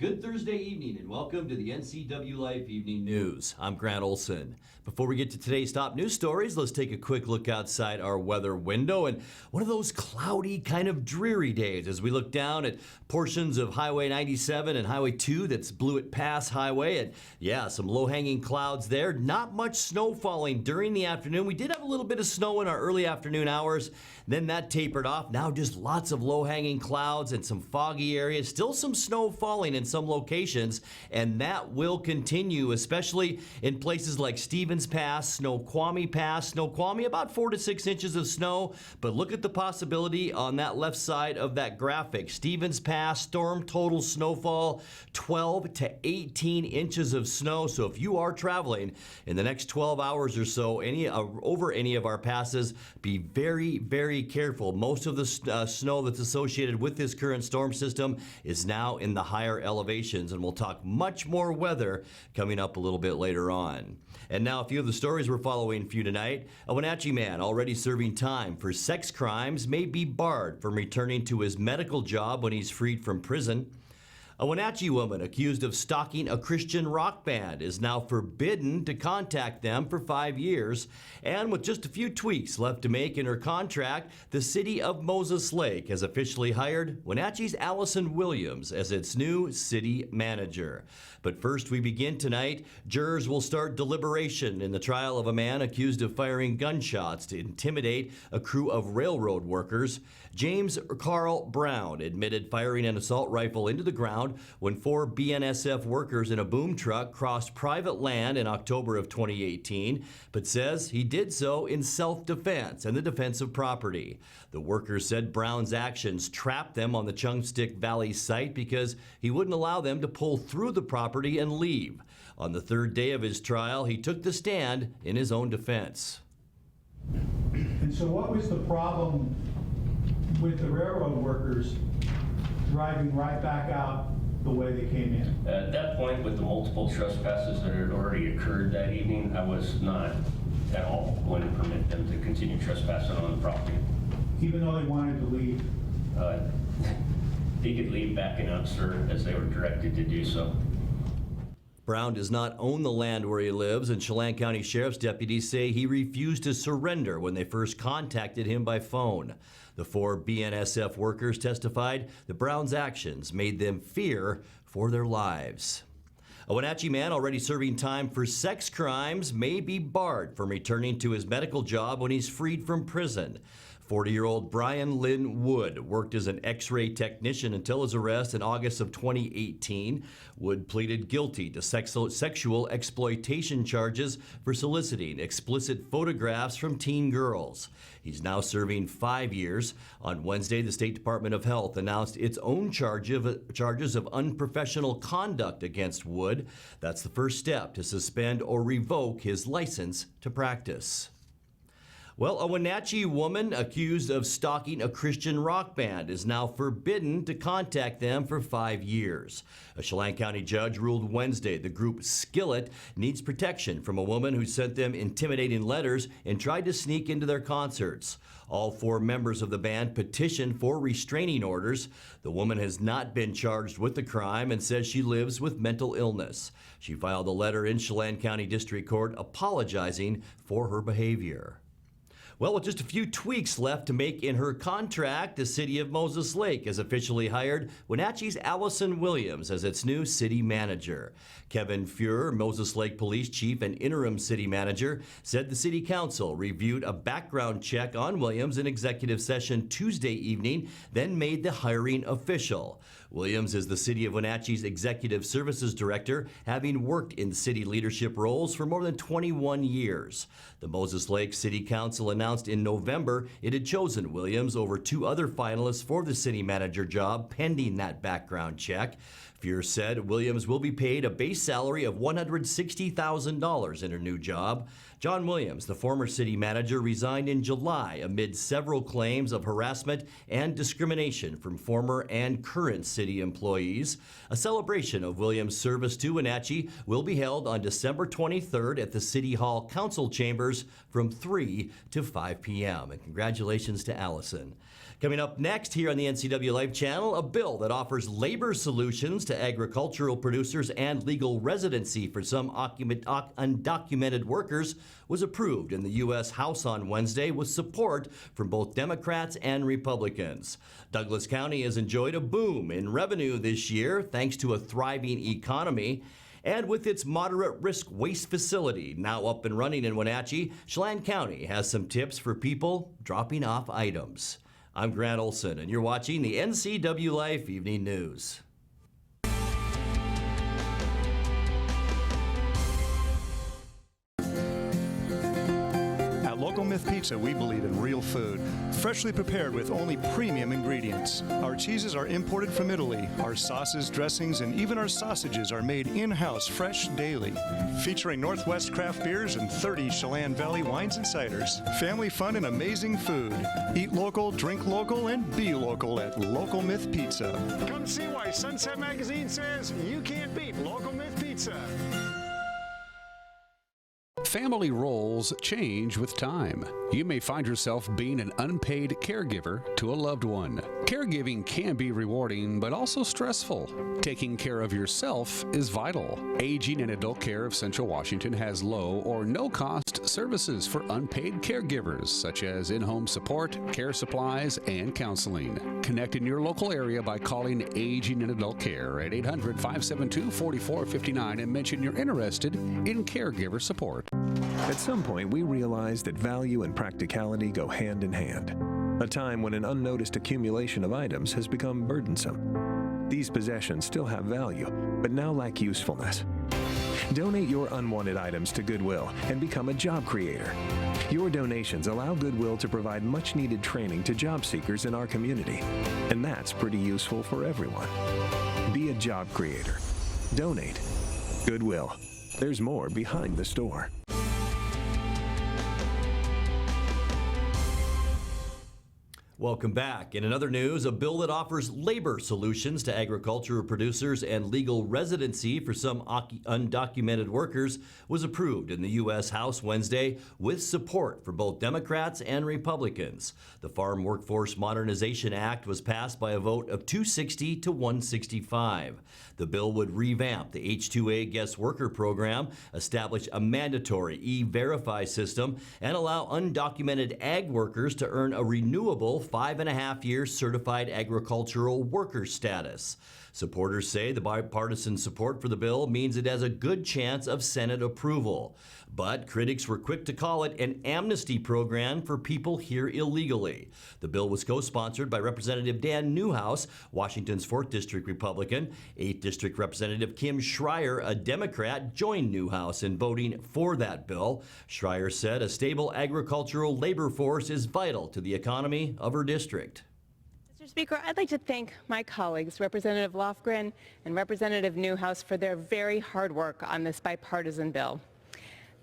Good Thursday evening and welcome to the NCWLIFE Evening News. I'm Grant Olson. Before we get to today's top news stories, let's take a quick look outside our weather window and one of those cloudy, kind of dreary days as we look down at portions of Highway 97 and Highway 2 that's Blewett Pass Highway. And yeah, some low-hanging clouds there. Not much snow falling during the afternoon. We did have a little bit of snow in our early afternoon hours. Then that tapered off. Now just lots of low-hanging clouds and some foggy areas. Still some snow falling in some locations, and that will continue, especially in places like Stevens Pass, Snoqualmie Pass. Snoqualmie, about 4 to 6 inches of snow, but look at the possibility on that left side of that graphic. Stevens Pass, storm total snowfall, 12 to 18 inches of snow. So if you are traveling in the next 12 hours or so over any of our passes, be very, very careful. Most of the snow that's associated with this current storm system is now in the higher elevations, and we'll talk much more weather coming up a little bit later on. And now a few of the stories we're following for you tonight. A Wenatchee man already serving time for sex crimes may be barred from returning to his medical job when he's freed from prison. A Wenatchee woman accused of stalking a Christian rock band is now forbidden to contact them for 5 years. And with just a few tweaks left to make in her contract, the city of Moses Lake has officially hired Wenatchee's Allison Williams as its new city manager. But first, we begin tonight. Jurors will start deliberation in the trial of a man accused of firing gunshots to intimidate a crew of railroad workers. James Carl Brown admitted firing an assault rifle into the ground when 4 BNSF workers in a boom truck crossed private land in October of 2018, but says he did so in self-defense and the defense of property. The workers said Brown's actions trapped them on the Chungstick Valley site because he wouldn't allow them to pull through the property and leave. On the third day of his trial, he took the stand in his own defense. And so what was the problem with the railroad workers driving right back out the way they came in? At that point, with the multiple trespasses that had already occurred that evening, I was not at all going to permit them to continue trespassing on the property. Even though they wanted to leave? They could leave backing out, sir, as they were directed to do so. Brown does not own the land where he lives, and Chelan County Sheriff's deputies say he refused to surrender when they first contacted him by phone. The 4 BNSF workers testified that Brown's actions made them fear for their lives. A Wenatchee man already serving time for sex crimes may be barred from returning to his medical job when he's freed from prison. 40-year-old Brian Lynn Wood worked as an X-ray technician until his arrest in August of 2018. Wood pleaded guilty to sexual exploitation charges for soliciting explicit photographs from teen girls. He's now serving 5 years. On Wednesday, the State Department of Health announced its own charges of unprofessional conduct against Wood. That's the first step to suspend or revoke his license to practice. Well, a Wenatchee woman accused of stalking a Christian rock band is now forbidden to contact them for 5 years. A Chelan County judge ruled Wednesday the group Skillet needs protection from a woman who sent them intimidating letters and tried to sneak into their concerts. All 4 members of the band petitioned for restraining orders. The woman has not been charged with the crime and says she lives with mental illness. She filed a letter in Chelan County District Court apologizing for her behavior. Well, with just a few tweaks left to make in her contract, the city of Moses Lake has officially hired Wenatchee's Allison Williams as its new city manager. Kevin Fuhrer, Moses Lake Police Chief and interim city manager, said the city council reviewed a background check on Williams in executive session Tuesday evening, then made the hiring official. Williams is the city of Wenatchee's executive services director, having worked in city leadership roles for more than 21 years. The Moses Lake City Council announced in November it had chosen Williams over 2 other finalists for the city manager job pending that background check. Fuhrer said Williams will be paid a base salary of $160,000 in her new job. John Williams, the former city manager, resigned in July amid several claims of harassment and discrimination from former and current city employees. A celebration of Williams' service to Wenatchee will be held on December 23rd at the City Hall Council Chambers from 3 to 5 p.m. And congratulations to Allison. Coming up next here on the NCWLIFE channel, a bill that offers labor solutions to agricultural producers and legal residency for some undocumented workers was approved in the U.S. House on Wednesday with support from both Democrats and Republicans. Douglas County has enjoyed a boom in revenue this year thanks to a thriving economy. And with its moderate risk waste facility now up and running in Wenatchee, Chelan County has some tips for people dropping off items. I'm Grant Olson, and you're watching the NCWLIFE Evening News. At Local Myth Pizza, we believe in real food, freshly prepared with only premium ingredients. Our cheeses are imported from Italy. Our sauces, dressings, and even our sausages are made in-house fresh daily. Featuring Northwest craft beers and 30 Chelan Valley wines and ciders. Family fun and amazing food. Eat local, drink local, and be local at Local Myth Pizza. Come see why Sunset Magazine says you can't beat Local Myth Pizza. Family roles change with time. You may find yourself being an unpaid caregiver to a loved one. Caregiving can be rewarding, but also stressful. Taking care of yourself is vital. Aging and Adult Care of Central Washington has low or no cost services for unpaid caregivers, such as in-home support, care supplies, and counseling. Connect in your local area by calling Aging and Adult Care at 800-572-4459 and mention you're interested in caregiver support. At some point, we realized that value and practicality go hand in hand. A time when an unnoticed accumulation of items has become burdensome. These possessions still have value, but now lack usefulness. Donate your unwanted items to Goodwill and become a job creator. Your donations allow Goodwill to provide much-needed training to job seekers in our community, and that's pretty useful for everyone. Be a job creator. Donate. Goodwill. There's more behind the store. Welcome back. In another news, a bill that offers labor solutions to agricultural producers and legal residency for some undocumented workers was approved in the U.S. House Wednesday with support for both Democrats and Republicans. The Farm Workforce Modernization Act was passed by a vote of 260 to 165. The bill would revamp the H-2A guest worker program, establish a mandatory E-Verify system, and allow undocumented ag workers to earn a renewable 5.5-year certified agricultural worker status. Supporters say the bipartisan support for the bill means it has a good chance of Senate approval. But critics were quick to call it an amnesty program for people here illegally. The bill was co-sponsored by Representative Dan Newhouse, Washington's 4th District Republican. 8th District Representative Kim Schreier, a Democrat, joined Newhouse in voting for that bill. Schreier said a stable agricultural labor force is vital to the economy of her district. Mr. Speaker, I'd like to thank my colleagues, Representative Lofgren and Representative Newhouse, for their very hard work on this bipartisan bill.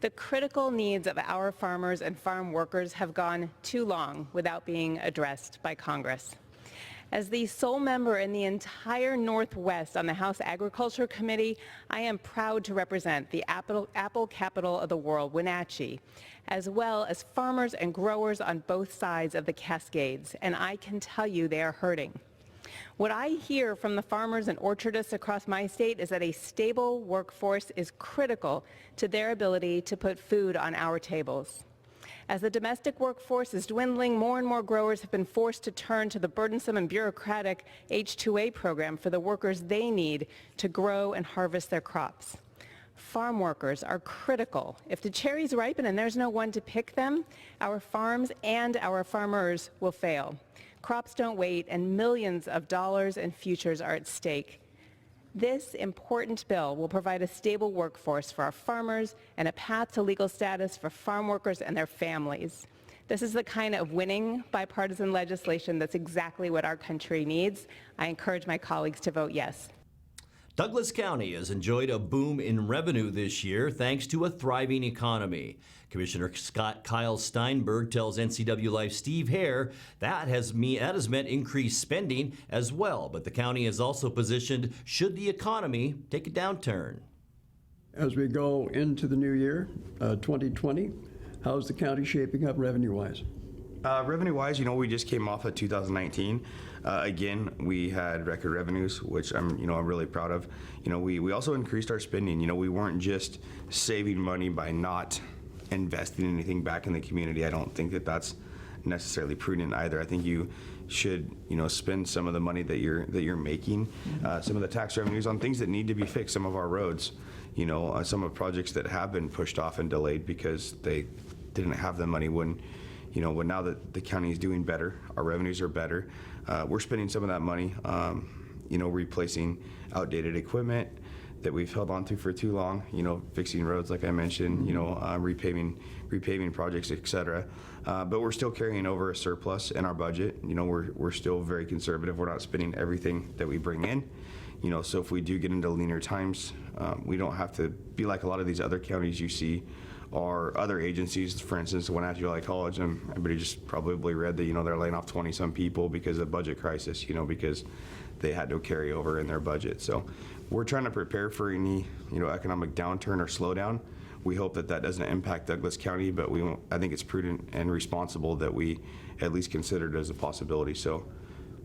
The critical needs of our farmers and farm workers have gone too long without being addressed by Congress. As the sole member in the entire Northwest on the House Agriculture Committee, I am proud to represent the apple capital of the world, Wenatchee, as well as farmers and growers on both sides of the Cascades, and I can tell you they are hurting. What I hear from the farmers and orchardists across my state is that a stable workforce is critical to their ability to put food on our tables. As the domestic workforce is dwindling, more and more growers have been forced to turn to the burdensome and bureaucratic H-2A program for the workers they need to grow and harvest their crops. Farm workers are critical. If the cherries ripen and there's no one to pick them, our farms and our farmers will fail. Crops don't wait, and millions of dollars and futures are at stake. This important bill will provide a stable workforce for our farmers and a path to legal status for farm workers and their families. This is the kind of winning bipartisan legislation that's exactly what our country needs. I encourage my colleagues to vote yes. Douglas County has enjoyed a boom in revenue this year thanks to a thriving economy. Commissioner Kyle Steinberg tells NCWLIFE Steve Hare that has meant increased spending as well, but the county is also positioned should the economy take a downturn. As we go into the new year, 2020, how's the county shaping up revenue-wise? Revenue-wise, we just came off of 2019. Again, we had record revenues, which I'm really proud of. We also increased our spending. We weren't just saving money by not investing anything back in the community. I don't think that that's necessarily prudent either. I think you should, spend some of the money that you're making, some of the tax revenues on things that need to be fixed. Some of our roads, some of projects that have been pushed off and delayed because they didn't have the money. When now that the county is doing better, our revenues are better, we're spending some of that money, replacing outdated equipment that we've held on to for too long, fixing roads like I mentioned, repaving projects, etc. But we're still carrying over a surplus in our budget. We're still very conservative. We're not spending everything that we bring in. So if we do get into leaner times, we don't have to be like a lot of these other counties you see, or other agencies. For instance, the Wenatchee Valley College, and everybody just probably read that, they're laying off 20-some people because of budget crisis, because they had no carryover in their budget. So we're trying to prepare for any, economic downturn or slowdown. We hope that that doesn't impact Douglas County, but I think it's prudent and responsible that we at least consider it as a possibility. So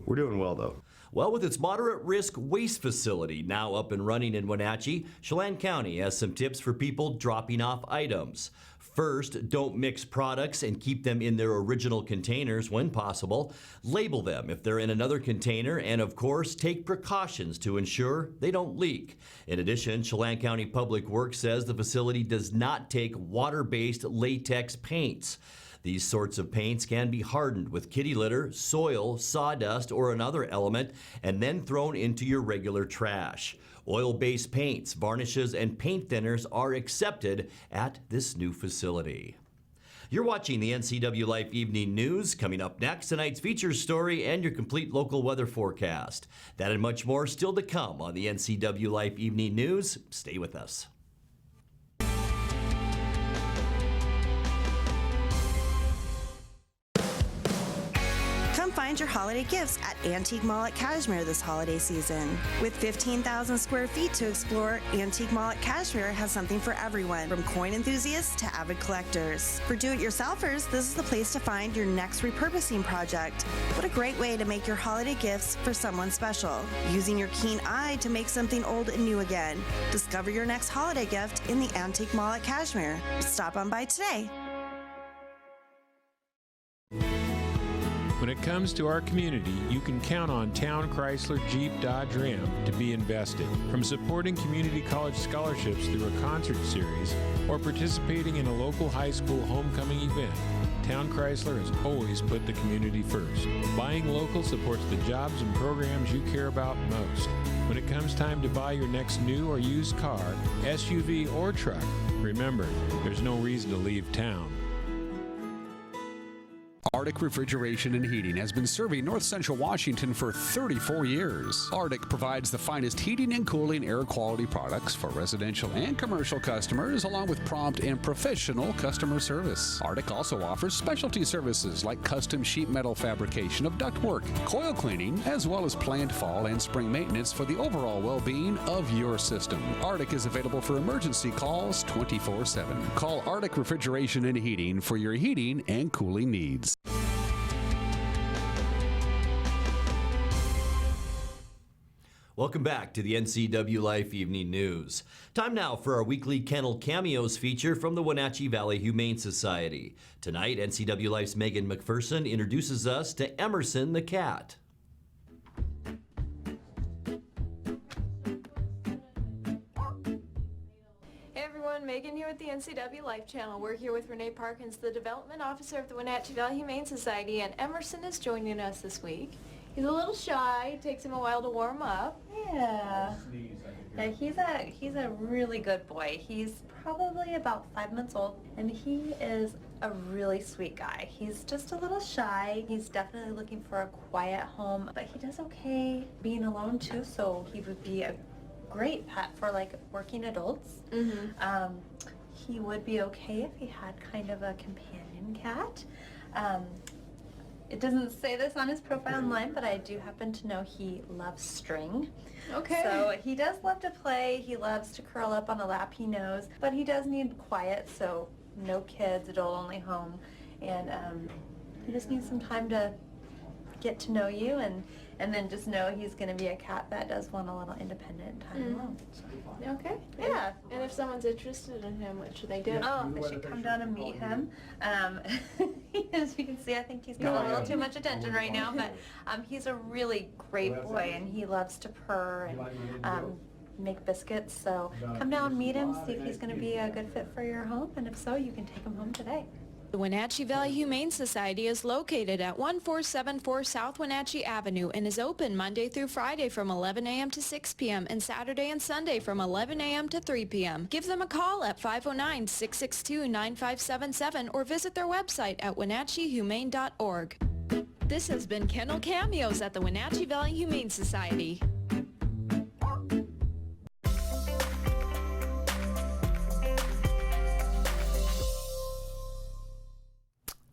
we're doing well, though. Well, with its moderate risk waste facility now up and running in Wenatchee, Chelan County has some tips for people dropping off items. First, don't mix products and keep them in their original containers when possible. Label them if they're in another container, and of course, take precautions to ensure they don't leak. In addition, Chelan County Public Works says the facility does not take water-based latex paints. These sorts of paints can be hardened with kitty litter, soil, sawdust, or another element, and then thrown into your regular trash. Oil-based paints, varnishes, and paint thinners are accepted at this new facility. You're watching the NCWLIFE Evening News. Coming up next, tonight's features story and your complete local weather forecast. That and much more still to come on the NCWLIFE Evening News. Stay with us. Find your holiday gifts at Antique Mall at Cashmere this holiday season. With 15,000 square feet to explore, Antique Mall at Cashmere has something for everyone, from coin enthusiasts to avid collectors. For do-it-yourselfers, this is the place to find your next repurposing project. What a great way to make your holiday gifts for someone special, using your keen eye to make something old and new again. Discover your next holiday gift in the Antique Mall at Cashmere. Stop on by today. When it comes to our community, you can count on Town Chrysler Jeep Dodge Ram to be invested. From supporting community college scholarships through a concert series or participating in a local high school homecoming event, Town Chrysler has always put the community first. Buying local supports the jobs and programs you care about most. When it comes time to buy your next new or used car, SUV, or truck, remember, there's no reason to leave town. Arctic Refrigeration and Heating has been serving North Central Washington for 34 years. Arctic provides the finest heating and cooling air quality products for residential and commercial customers, along with prompt and professional customer service. Arctic also offers specialty services like custom sheet metal fabrication of ductwork, coil cleaning, as well as planned fall and spring maintenance for the overall well-being of your system. Arctic is available for emergency calls 24/7. Call Arctic Refrigeration and Heating for your heating and cooling needs. Welcome back to the NCWLIFE Evening News. Time now for our weekly Kennel Cameos feature from the Wenatchee Valley Humane Society. Tonight, NCWLIFE's Megan McPherson introduces us to Emerson the cat. Hey everyone, Megan here with the NCWLIFE channel. We're here with Renee Parkins, the Development Officer of the Wenatchee Valley Humane Society, and Emerson is joining us this week. He's a little shy. It takes him a while to warm up. Yeah. He's a really good boy. He's probably about 5 months old, and he is a really sweet guy. He's just a little shy. He's definitely looking for a quiet home, but he does okay being alone too, so he would be a great pet for like working adults. Mm-hmm. He would be okay if he had kind of a companion cat. It doesn't say this on his profile online, but I do happen to know he loves string. Okay. So he does love to play. He loves to curl up on a lap he knows, but he does need quiet, so no kids, adult-only home. And He just needs some time to get to know you, and then just know he's going to be a cat that does want a little independent time alone. Okay. Yeah. And if someone's interested in him, what should they do? Oh, they should come down and meet him. As you can see, I think he's got a little too much attention right now, but he's a really great boy, and he loves to purr and make biscuits. So come down, meet him, see if he's going to be a good fit for your home, and if so, you can take him home today. The Wenatchee Valley Humane Society is located at 1474 South Wenatchee Avenue and is open Monday through Friday from 11 a.m. to 6 p.m. and Saturday and Sunday from 11 a.m. to 3 p.m. Give them a call at 509-662-9577 or visit their website at wenatcheehumane.org. This has been Kennel Cameos at the Wenatchee Valley Humane Society.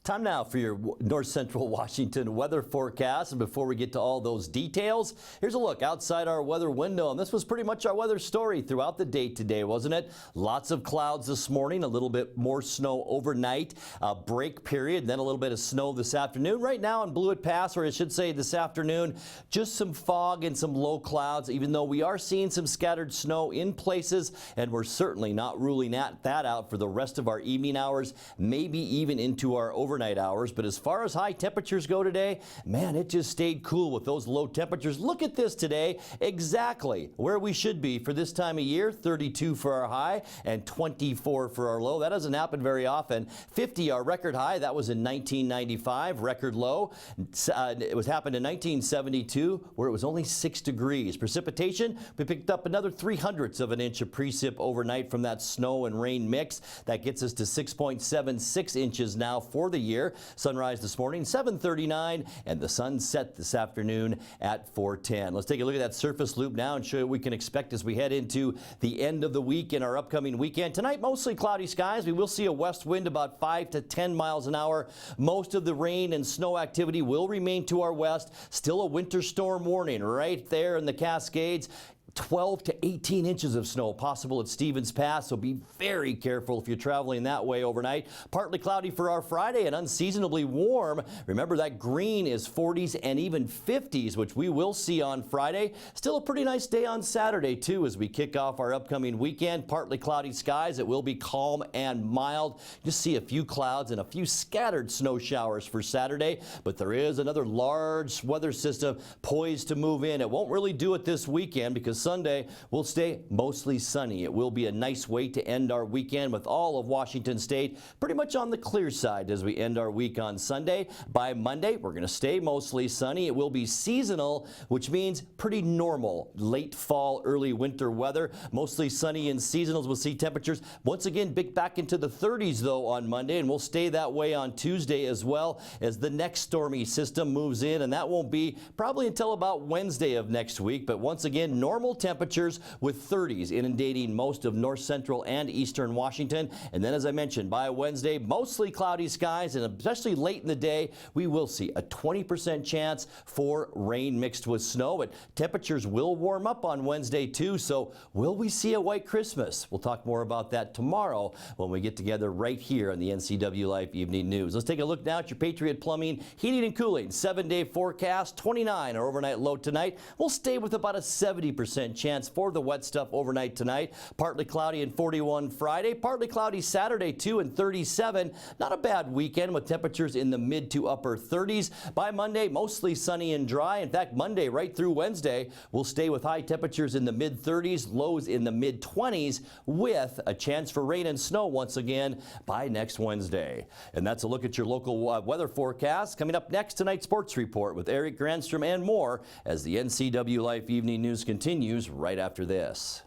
Time now for your North Central Washington weather forecast. And before we get to all those details, here's a look outside our weather window. And this was pretty much our weather story throughout the day today, wasn't it? Lots of clouds this morning, a little bit more snow overnight, a break period, then a little bit of snow this afternoon. Right now in Blewett Pass, or I should say this afternoon, just some fog and some low clouds, even though we are seeing some scattered snow in places, and we're certainly not ruling that out for the rest of our evening hours, maybe even into our overnight hours. But as far as high temperatures go today, man, it just stayed cool with those low temperatures. Look at this today, exactly where we should be for this time of year. 32 for our high and 24 for our low. That doesn't happen very often. 50 our record high, that was in 1995. Record low, it was happened in 1972 where it was only 6 degrees. Precipitation, we picked up another 0.03 of an inch of precip overnight from that snow and rain mix. That gets us to 6.76 inches now for the year. Sunrise this morning 7:39 and the sun set this afternoon at 4:10. Let's take a look at that surface loop now and show you what we can expect as we head into the end of the week and our upcoming weekend. Tonight mostly cloudy skies. We will see a west wind about 5 to 10 miles an hour. Most of the rain and snow activity will remain to our west. Still a winter storm warning right there in the Cascades. 12 to 18 inches of snow possible at Stevens Pass, so be very careful if you're traveling that way overnight. Partly cloudy for our Friday and unseasonably warm. Remember that green is 40s and even 50s, which we will see on Friday. Still a pretty nice day on Saturday too as we kick off our upcoming weekend. Partly cloudy skies. It will be calm and mild. Just see a few clouds and a few scattered snow showers for Saturday, but there is another large weather system poised to move in. It won't really do it this weekend because Sunday will stay mostly sunny. It will be a nice way to end our weekend with all of Washington State pretty much on the clear side as we end our week on Sunday. By Monday, we're going to stay mostly sunny. It will be seasonal, which means pretty normal late fall, early winter weather. Mostly sunny and seasonals. We'll see temperatures once again back into the 30s though on Monday, and we'll stay that way on Tuesday as well as the next stormy system moves in, and that won't be probably until about Wednesday of next week. But once again, normal temperatures with 30s inundating most of north central and eastern Washington. And then as I mentioned, by Wednesday, mostly cloudy skies, and especially late in the day, we will see a 20% chance for rain mixed with snow. But temperatures will warm up on Wednesday too, so will we see a white Christmas? We'll talk more about that tomorrow when we get together right here on the NCWLIFE Evening News. Let's take a look now at your Patriot Plumbing, Heating and Cooling 7-day forecast. 29 our overnight low tonight. We'll stay with about a 70% chance for the wet stuff overnight tonight. Partly cloudy and 41 Friday. Partly cloudy Saturday too and 37. Not a bad weekend with temperatures in the mid to upper 30s. By Monday, mostly sunny and dry. In fact, Monday right through Wednesday, we'll stay with high temperatures in the mid 30s, lows in the mid 20s with a chance for rain and snow once again by next Wednesday. And that's a look at your local weather forecast. Coming up next, tonight's sports report with Eric Granstrom and more as the NCWLIFE Evening News continues right after this.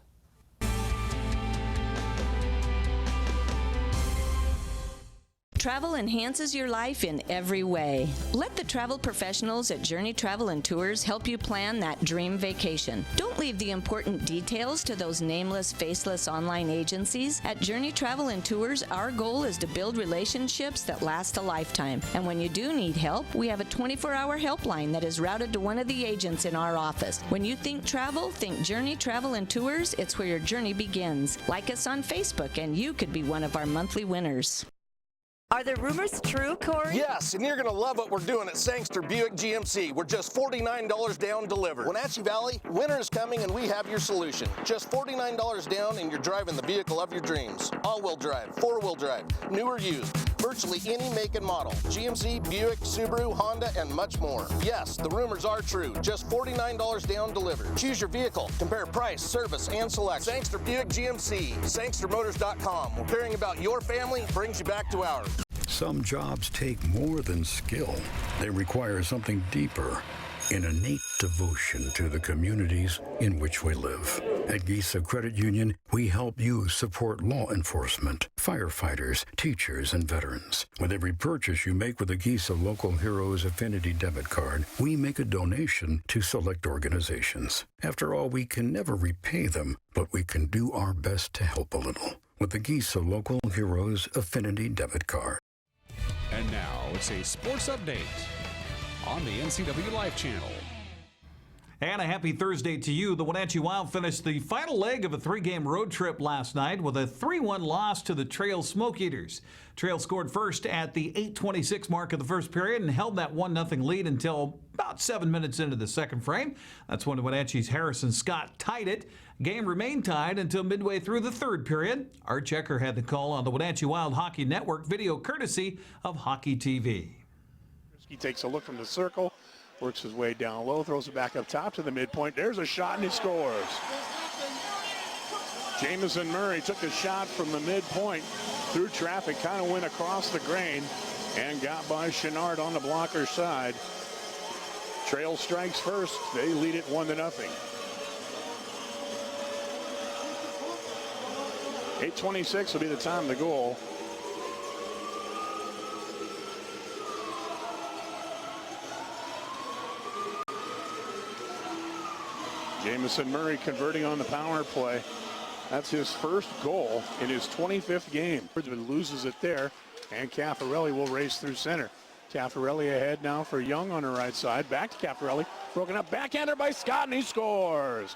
Travel enhances your life in every way. Let the travel professionals at Journey Travel and Tours help you plan that dream vacation. Don't leave the important details to those nameless, faceless online agencies. At Journey Travel and Tours, our goal is to build relationships that last a lifetime. And when you do need help, we have a 24-hour helpline that is routed to one of the agents in our office. When you think travel, think Journey Travel and Tours. It's where your journey begins. Like us on Facebook, and you could be one of our monthly winners. Are the rumors true, Corey? Yes, and you're going to love what we're doing at Sangster Buick GMC. We're just $49 down delivered. Wenatchee Valley, winter is coming and we have your solution. Just $49 down and you're driving the vehicle of your dreams. All-wheel drive, four-wheel drive, new or used, virtually any make and model. GMC, Buick, Subaru, Honda, and much more. Yes, the rumors are true. Just $49 down delivered. Choose your vehicle, compare price, service, and selection. Sangster Buick GMC, sangstermotors.com. Where caring about your family brings you back to ours. Some jobs take more than skill. They require something deeper, an innate devotion to the communities in which we live. At Gisa Credit Union, we help you support law enforcement, firefighters, teachers, and veterans. With every purchase you make with a Gisa Local Heroes Affinity debit card, we make a donation to select organizations. After all, we can never repay them, but we can do our best to help a little with the Gisa Local Heroes Affinity debit card. And now it's a sports update on the NCWLIFE channel. And a happy Thursday to you. The Wenatchee Wild finished the final leg of a 3-game road trip last night with a 3-1 loss to the Trail Smoke Eaters. Trail scored first at the 8:26 mark of the first period and held that 1-0 lead until about 7 minutes into the second frame. That's when Wenatchee's Harrison Scott tied it. Game remained tied until midway through the third period. Art Checker had the call on the Wenatchee Wild Hockey Network, video courtesy of Hockey TV. He takes a look from the circle, works his way down low, throws it back up top to the midpoint. There's a shot and he scores. Jamison Murray took a shot from the midpoint through traffic, kind of went across the grain and got by Chenard on the blocker side. Trail strikes first. They lead it 1-0. 8:26 will be the time of the goal. Jamison Murray converting on the power play. That's his first goal in his 25th game. Loses it there, and Caffarelli will race through center. Caffarelli ahead now for Young on the right side. Back to Caffarelli. Broken up backhander by Scott, and he scores.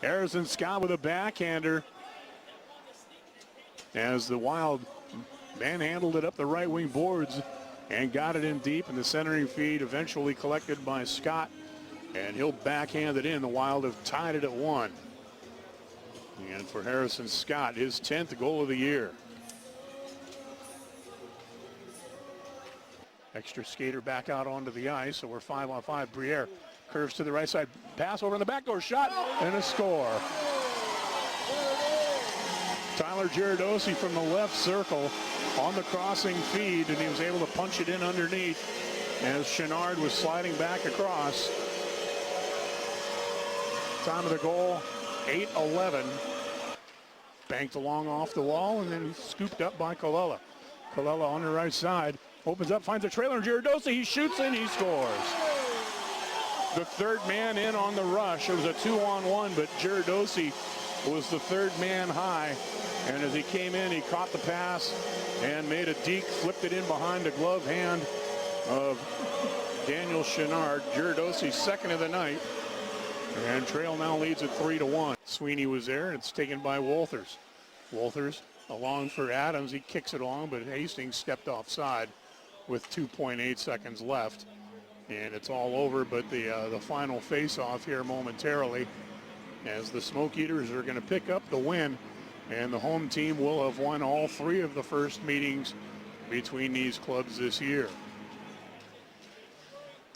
Harrison Scott with a backhander as the Wild manhandled it up the right wing boards and got it in deep, and the centering feed eventually collected by Scott, and he'll backhand it in. The Wild have tied it at 1. And for Harrison Scott, his 10th goal of the year. Extra skater back out onto the ice, so we're 5-on-5. Briere curves to the right side, pass over in the backdoor, shot, and a score. Tyler Giardossi from the left circle on the crossing feed, and he was able to punch it in underneath as Chenard was sliding back across. Time of the goal, 8:11. Banked along off the wall and then scooped up by Colella. Colella on the right side, opens up, finds a trailer, and Giardossi, he shoots and he scores. The third man in on the rush. It was a 2-on-1, but Giardossi was the third man high. And as he came in, he caught the pass and made a deke, flipped it in behind the glove hand of Daniel Chenard. Giardossi's second of the night. And Trail now leads at 3-1. Sweeney was there, and it's taken by Walters. Walters along for Adams. He kicks it along, but Hastings stepped offside with 2.8 seconds left. And it's all over, but the final face-off here momentarily as the Smoke Eaters are going to pick up the win, and the home team will have won all 3 of the first meetings between these clubs this year.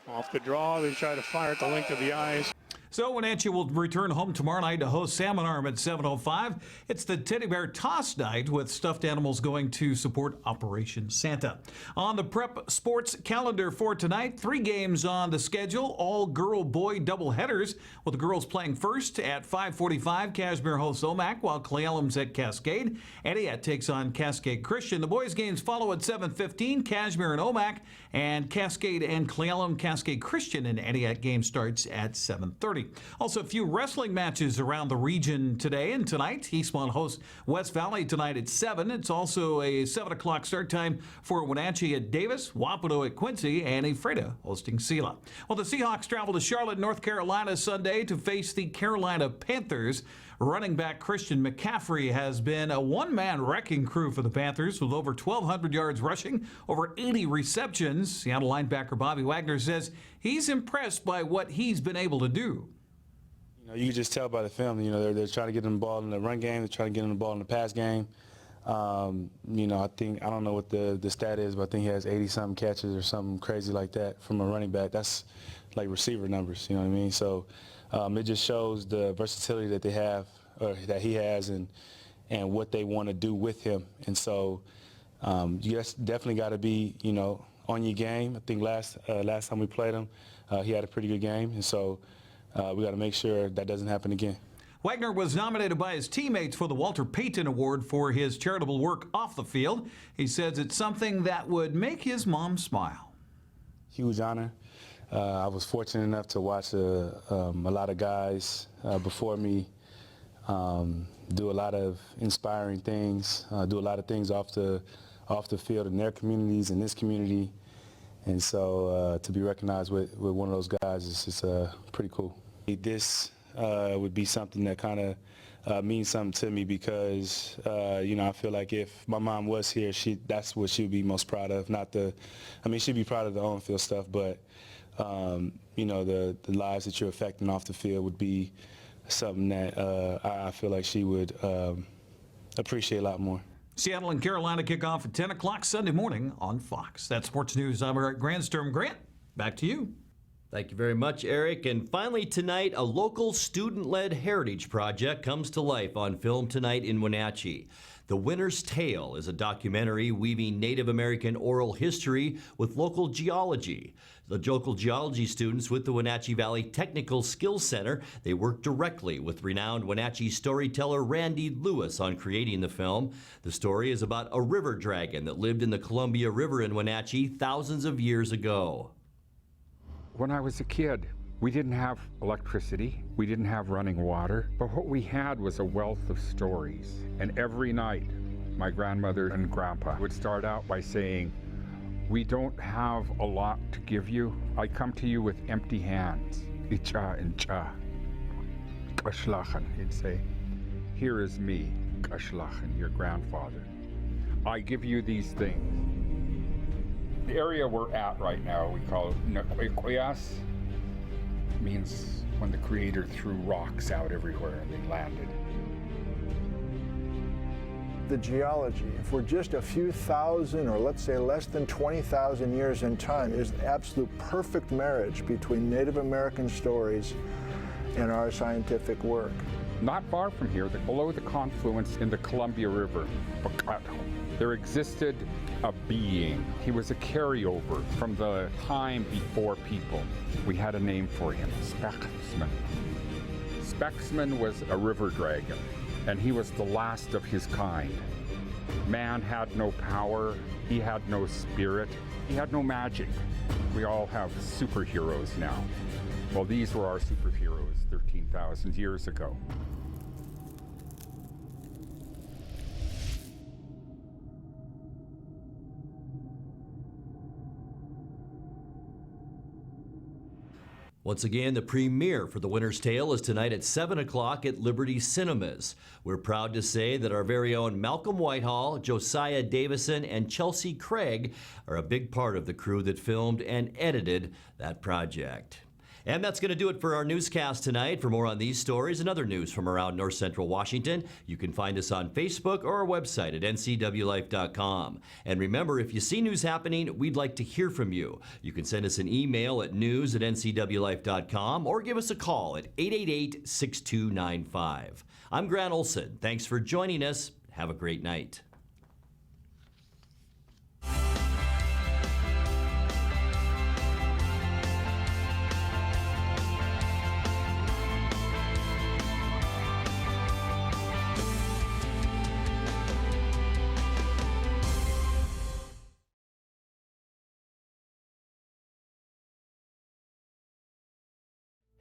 Off the draw, they try to fire at the length of the ice. So Wenatchee will return home tomorrow night to host Salmon Arm at 7:05. It's the Teddy Bear Toss Night with stuffed animals going to support Operation Santa. On the prep sports calendar for tonight, 3 games on the schedule, all girl-boy doubleheaders, with the girls playing first at 5:45. Cashmere hosts Omak, while Cle Elum's at Cascade. Etihad takes on Cascade Christian. The boys' games follow at 7:15. Cashmere and Omak, and Cascade and Cle Elum. Cascade Christian and Etihad game starts at 7:30. Also, a few wrestling matches around the region today and tonight. Eastmont hosts West Valley tonight at 7. It's also a 7 o'clock start time for Wenatchee at Davis, Wapato at Quincy, and Ephrata hosting Sela. Well, the Seahawks travel to Charlotte, North Carolina Sunday to face the Carolina Panthers. Running back Christian McCaffrey has been a one-man wrecking crew for the Panthers with over 1,200 yards rushing, over 80 receptions. Seattle linebacker Bobby Wagner says he's impressed by what he's been able to do. You can just tell by the film, they're trying to get them the ball in the run game, they're trying to get them the ball in the pass game. I don't know what the stat is, but I think he has 80-something catches or something crazy like that from a running back. That's like receiver numbers, you know what I mean? So it just shows the versatility that they have, or that he has, and what they want to do with him. And so you definitely got to be, on your game. I think last time we played him, he had a pretty good game, and so we got to make sure that doesn't happen again. Wagner was nominated by his teammates for the Walter Payton Award for his charitable work off the field. He says it's something that would make his mom smile. Huge honor. I was fortunate enough to watch a lot of guys before me do a lot of inspiring things, do a lot of things off the field in their communities, in this community. And so to be recognized with one of those guys is just pretty cool. This would be something that kind of means something to me because, I feel like if my mom was here, that's what she would be most proud of. She'd be proud of the on-field stuff, but, the lives that you're affecting off the field would be something that I feel like she would appreciate a lot more. Seattle and Carolina kick off at 10 o'clock Sunday morning on Fox. That's Sports News. I'm Eric Granstrom. Grant, back to you. Thank you very much, Eric. And finally tonight, a local student-led heritage project comes to life on film tonight in Wenatchee. The Winter's Tale is a documentary weaving Native American oral history with local geology. The local geology students with the Wenatchee Valley Technical Skills Center, they worked directly with renowned Wenatchee storyteller Randy Lewis on creating the film. The story is about a river dragon that lived in the Columbia River in Wenatchee thousands of years ago. When I was a kid, we didn't have electricity, we didn't have running water, but what we had was a wealth of stories. And every night, my grandmother and grandpa would start out by saying, "We don't have a lot to give you. I come to you with empty hands." Icha and cha. Kashlachen, he'd say. "Here is me, Kashlachen, your grandfather. I give you these things." The area we're at right now, we call it Nakwekweas. Means when the Creator threw rocks out everywhere and they landed. The geology, if we're just a few thousand, or let's say less than 20,000 years in time, is the absolute perfect marriage between Native American stories and our scientific work. Not far from here, below the confluence in the Columbia River, there existed a being. He was a carryover from the time before people. We had a name for him, Specksman. Specksman was a river dragon, and he was the last of his kind. Man had no power, he had no spirit, he had no magic. We all have superheroes now. Well, these were our superheroes 13,000 years ago. Once again, the premiere for The Winter's Tale is tonight at 7 o'clock at Liberty Cinemas. We're proud to say that our very own Malcolm Whitehall, Josiah Davison, and Chelsea Craig are a big part of the crew that filmed and edited that project. And that's going to do it for our newscast tonight. For more on these stories and other news from around North Central Washington, you can find us on Facebook or our website at ncwlife.com. And remember, if you see news happening, we'd like to hear from you. You can send us an email at news@ncwlife.com or give us a call at 888-6295. I'm Grant Olson. Thanks for joining us. Have a great night.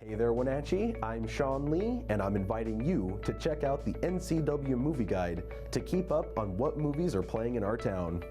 Hey there, Wenatchee. I'm Sean Lee, and I'm inviting you to check out the NCW Movie Guide to keep up on what movies are playing in our town.